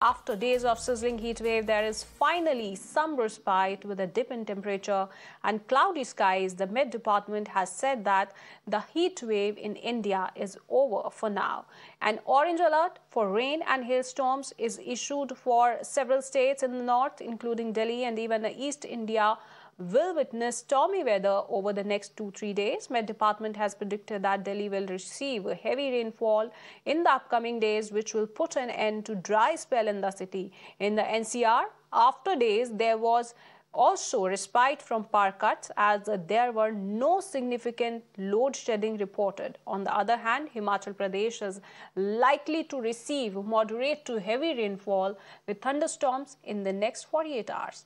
After days of sizzling heat wave, there is finally some respite with a dip in temperature and cloudy skies. The Met Department has said that the heat wave in India is over for now. An orange alert for rain and hailstorms is issued for several states in the north, including Delhi and even East India will witness stormy weather over the next 2-3 days. Met Department has predicted that Delhi will receive heavy rainfall in the upcoming days, which will put an end to dry spell in the city. In the NCR, after days, there was also respite from power cuts as there were no significant load shedding reported. On the other hand, Himachal Pradesh is likely to receive moderate to heavy rainfall with thunderstorms in the next 48 hours.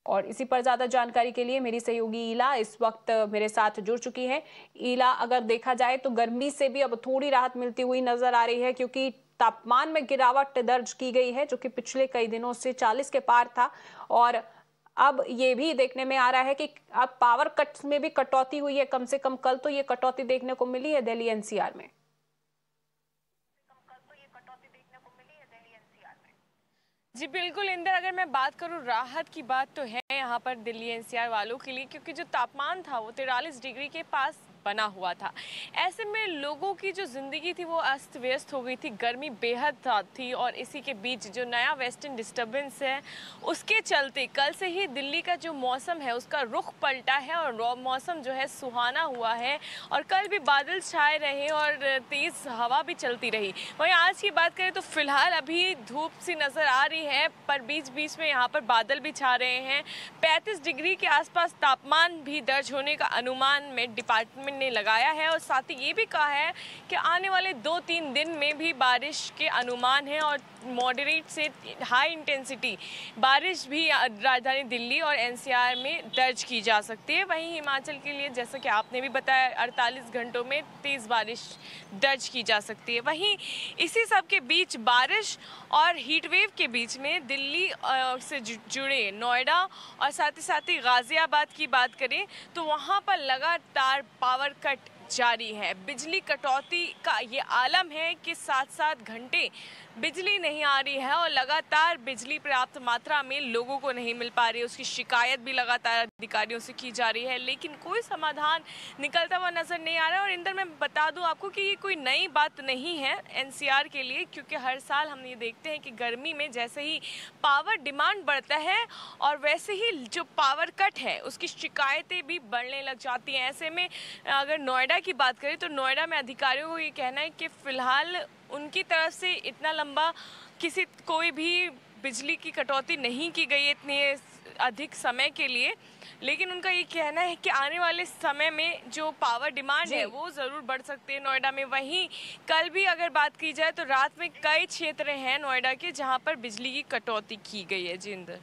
और इसी पर ज़्यादा जानकारी के लिए मेरी सहयोगी ईला इस वक्त मेरे साथ जुड़ चुकी है। ईला, अगर देखा जाए तो गर्मी से भी अब थोड़ी राहत मिलती हुई नजर आ रही है, क्योंकि तापमान में गिरावट दर्ज की गई है जो कि पिछले कई दिनों से 40 के पार था। और अब ये भी देखने में आ रहा है कि अब पावर कट्स में भी कटौती हुई है। कम से कम कल तो ये कटौती देखने को मिली है दिल्ली एनसीआर में। जी बिल्कुल इंदर, अगर मैं बात करूं राहत की बात तो है यहाँ पर दिल्ली एनसीआर वालों के लिए, क्योंकि जो तापमान था वो 43 डिग्री के पास बना हुआ था। ऐसे में लोगों की जो ज़िंदगी थी वो अस्त व्यस्त हो गई थी, गर्मी बेहद थी। और इसी के बीच जो नया वेस्टर्न डिस्टर्बेंस है उसके चलते कल से ही दिल्ली का जो मौसम है उसका रुख पलटा है और मौसम जो है सुहाना हुआ है। और कल भी बादल छाए रहे और तेज़ हवा भी चलती रही। वहीं आज की बात करें तो फिलहाल अभी धूप सी नज़र आ रही है, पर बीच बीच में यहाँ पर बादल भी छा रहे हैं। 35 डिग्री के आसपास तापमान भी दर्ज होने का अनुमान में डिपार्टमेंट ने लगाया है। और साथ ही ये भी कहा है कि आने वाले 2-3 दिन में भी बारिश के अनुमान है और मॉडरेट से हाई इंटेंसिटी बारिश भी राजधानी दिल्ली और एनसीआर में दर्ज की जा सकती है। वहीं हिमाचल के लिए जैसा कि आपने भी बताया 48 घंटों में तेज़ बारिश दर्ज की जा सकती है। वहीं इसी सब के बीच बारिश और हीट वेव के बीच में दिल्ली से जुड़े नोएडा और साथ ही गाज़ियाबाद की बात करें तो वहाँ पर लगातार पावर कट जारी है। बिजली कटौती का ये आलम है कि 7-7 घंटे बिजली नहीं आ रही है और लगातार बिजली पर्याप्त मात्रा में लोगों को नहीं मिल पा रही है। उसकी शिकायत भी लगातार अधिकारियों से की जा रही है, लेकिन कोई समाधान निकलता हुआ नज़र नहीं आ रहा है। और इंदर, मैं बता दूं आपको कि ये कोई नई बात नहीं है एनसीआर के लिए, क्योंकि हर साल हम ये देखते हैं कि गर्मी में जैसे ही पावर डिमांड बढ़ता है और वैसे ही जो पावर कट है उसकी शिकायतें भी बढ़ने लग जाती हैं। ऐसे में अगर नोएडा की बात करें तो नोएडा में अधिकारियों को ये कहना है कि फ़िलहाल उनकी तरफ से इतना लंबा कोई भी बिजली की कटौती नहीं की गई इतने अधिक समय के लिए, लेकिन उनका ये कहना है कि आने वाले समय में जो पावर डिमांड है वो ज़रूर बढ़ सकती है नोएडा में। वहीं कल भी अगर बात की जाए तो रात में कई क्षेत्र हैं नोएडा के जहां पर बिजली की कटौती की गई है। जिंदर।